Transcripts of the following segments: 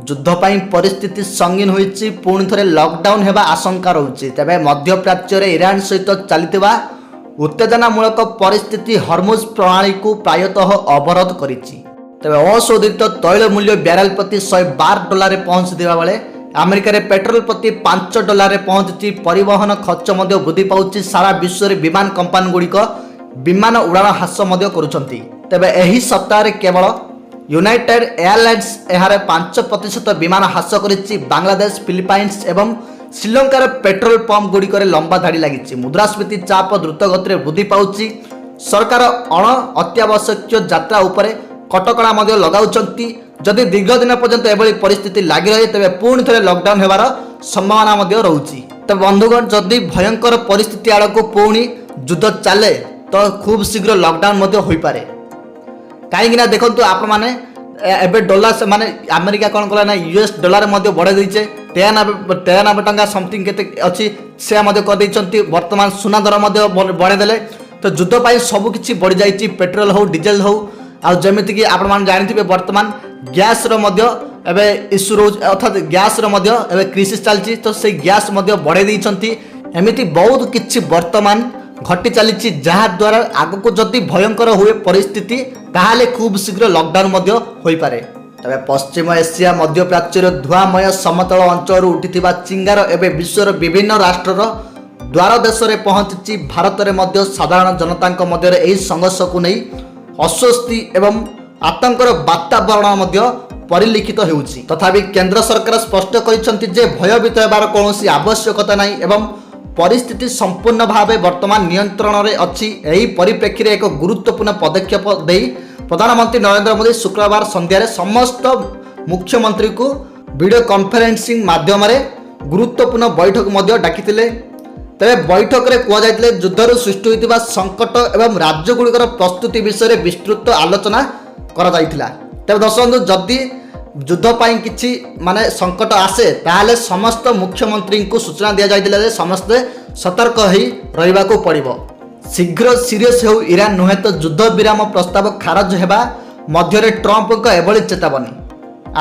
युद्ध ପାଇଁ परिस्थिति संगीन होईची पुणी थरे लॉकडाउन हेबा आशंका रहुची। तबे मध्यप्राच्य रे ईरान सहित चलितबा उत्तेजनामूलक परिस्थिति हर्मुज प्रणाली को प्रायतः अवरोध करिची। तबे अशोधित तैल मूल्य बैरेल प्रति $112 पहुंच दिबा बेले अमेरिका रे पेट्रोल प्रति $5 पहुंची। परिवहन खर्च मध्य वृद्धि पाउची। सारा विश्व रे विमान कंपनी गुड़िक विमान उड़ान ह्रास मध्य करुछंती। तबे एही सप्ताह रे केवल यूनाइटेड एयरलाइंस एहारे 5% विमान ह्रास करिछि। बांग्लादेश, फिलिपाइंस एवं श्रीलंकार पेट्रोल पंप गुड़िक लंबा धाड़ी लगी। मुद्रास्फीति चाप द्रुत गति वृद्धि पाउछि। सरकार अण अत्यावश्यक यात्रा उपरे कटकणा मध्य लगाउछंती। जदि दीर्घ दिन पर्यंत एभली परिस्थिति लगी रहे तेबे पुणी थे लॉकडाउन हेबार संभावना मध्य रहुछि। तो बंधुगण जदि भयंकर परिस्थिति आड़क पुणी युद्ध चले तो खूब शीघ्र लॉकडाउन मध्य होई पारे। कहीं देखो आप मैंने एबे डॉलर से माने अमेरिका कौन कला ना यूएस डॉलर मध्य बढ़े देइछे 93 टंका समथिंग केते अछि से मध्य कर दैछंती। वर्तमान सुना दर मध्य बढ़े देले तो युद्ध पाई सब किछि बढ़ जाइछि। पेट्रोल हो डीजल हो आ जेमिति कि आप मान जानिथिबे वर्तमान गैस रो मध्य एबे इश्यू रो अर्थात गैस रो मध्य एबे क्राइसिस चलछि। तो से गैस मध्य बढ़े दैछंती। एमिति बहुत किछि वर्तमान घटी चली जहाँ द्वारा आगक जदि भयंकर हुए परिस्थिति ताहले खूब शीघ्र लॉकडाउन मध्य होई पारे। तबे पश्चिम एशिया मध्यप्राच्यर धुआमय समतल अंचल उठिथिबा चिंगार एबे विश्वर विभिन्न राष्ट्रर द्वार देश में पहुंची। भारत में मध्य साधारण जनता मध्य एही संघर्ष को नहीं अस्वस्ति एवं आतंकर वातावरण मध्य परिलिखित होउछि। तथापि केंद्र सरकार स्पष्ट करिसंति जे भयभीत हेबार कोनोसी आवश्यकता नहीं एवं परिस्थिति संपूर्ण भाव वर्तमान नियंत्रण में अच्छी। यही परिप्रेक्षी में एक गुरुत्वपूर्ण पदक्षेप दे प्रधानमंत्री नरेंद्र मोदी शुक्रवार संध्यारे समस्त मुख्यमंत्री को वीडियो कॉन्फ्रेंसिंग माध्यम गुरुत्वपूर्ण बैठक मध्य डाकिथिले। तेरे बैठक में कहुई युद्धर सृष्टि होता संकट एवं राज्यगुड़िकर प्रस्तुति विषय में विस्तृत आलोचना करा जाइथिला। तेरे दर्शक जदि युद्ध पाई किछि माने संकट आसे ताहले समस्त मुख्यमंत्री को सूचना दिया जाइतिला जे समस्त सतर्क होई रहिबा को पड़िबो। शीघ्र सीरियस हो ईरान नुहे तो युद्ध विराम प्रस्ताव खारज हेबा मध्य ट्रंप को एभली चेतावनी।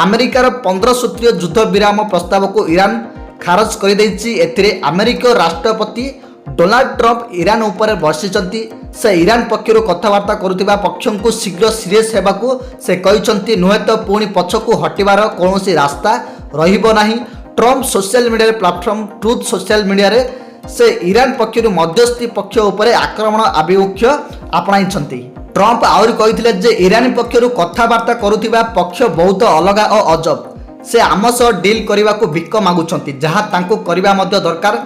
अमेरिकार 15 सूत्रीय युद्ध विराम प्रस्ताव को ईरान खारज कर देछि। एथिरे अमेरिका राष्ट्रपति डोनाल्ड ट्रंप ईरान उपर बर्षिचंती। से ईरान पक्षर कथबार्ता करुथिबा पक्षों को शीघ्र सीरियस हेबाकू से कहिसंती। नुहे तो पुणी पछकू हटिबार कौनसी रास्ता रहिबो नाही। Trump social media platform truth social media रे से ईरान पक्षर मध्यस्थी पक्ष उपरे आक्रमण आभिमुख्य आपणाइछंती। ट्रंप आउरी कहिथिले जे ईरान पक्षर कथबार्ता करुथिबा पक्ष बहुत अलगा और अजब। से आम सह डील करने को भिक मागुछंती जहाँ तांको करबा मध्य दरकार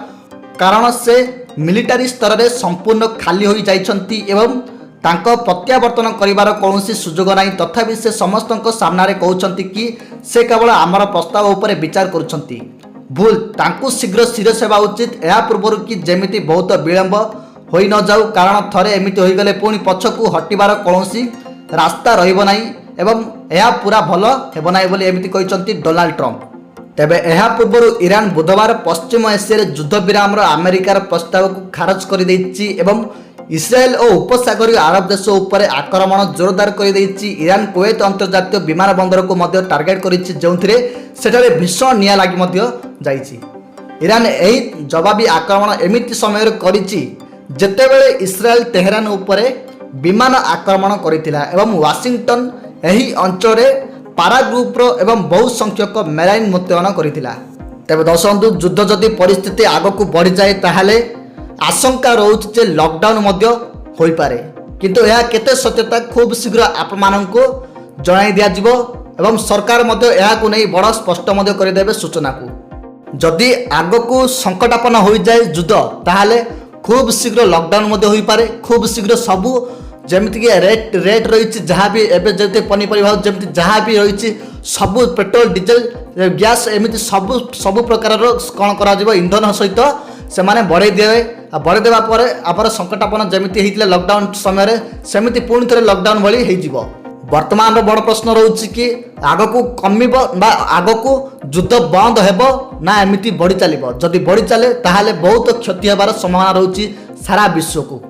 कारण से मिलिटारी स्तर में संपूर्ण खाली हो जाइछंती एवं तांको प्रत्यावर्तन करिवार कौनसी सुजोग नहीं। तथापि से समस्त सामने कहउछंती कि से केवल आमर प्रस्ताव उपरे विचार करुछंती। भूल तांको शीघ्र सीरियस हेबा उचित। या पूर्व कि जेमिति बहुत विलंब होई न जाऊ कारण थरे एमिति होई गले पुणी पछकू हटिबार कौनसी रास्ता रहिबो नाही एवं यह पूरा भल हेब नाही बोली एमिति कहिसंती डोनाल्ड ट्रंप। तेबे यह पूर्व ईरान बुधवार पश्चिम एशिया युद्ध विराम अमेरिकार प्रस्ताव को खारज कर देछि एवं इस्राएल और उपसागरीय अरब देश उपर आक्रमण जोरदार कर देछि। ईरान कुवैत अंतर्जातीय विमान बंदर को मध्य टार्गेट करिछि जोंथिरे सेठारे भीषण निया लागि मध्य जाइछि। ईरान एही जवाबी आक्रमण एमिति समय करिछि जेतेबेले इस्राएल तेहरान उपरे विमान आक्रमण करिथिला एवं वाशिंगटन एही अंचल पाराग्रुप एवं बहु संख्यक मेराइन मुतयन करिथिला। तेबे दर्शक युद्ध जदि परिस्थिति आगक बढ़ी जाए ताहले आशंका रहुछि जे लॉकडाउन मध्य होई पारे। किंतु यह केते सत्यता खूब शीघ्र आपण माननको जणाई दिया जिवो एवं सरकार मध्य यहाकू नहीं बड़ स्पष्ट मध्य करदेबे सूचना को। जदि आगकू संकटापन्न हो जाए युद्ध ताहले खूब शीघ्र लॉकडाउन मध्य होई पारे। खूब शीघ्र सबू जमीती रेट रही जहाँ भी एवं जमी पनीपरिया जमी जहाँ भी रही सबू पेट्रोल डीजेल गैस एमती सबू प्रकार कौन कर इंधन सहित से माने बढ़े दिए बढ़े देवापर आपर संकटापन्न जमी लॉकडाउन समय सेमती पुणी थे लॉकडाउन भाई हो। वर्तमान बड़ प्रश्न रोचे कि आग को कमिब आग को युद्ध बंद हेबो ना एमती बढ़ी चलो। जदि बढ़ी चले ताहले बहुत क्षति होबार संभावना रोचे सारा विश्व को।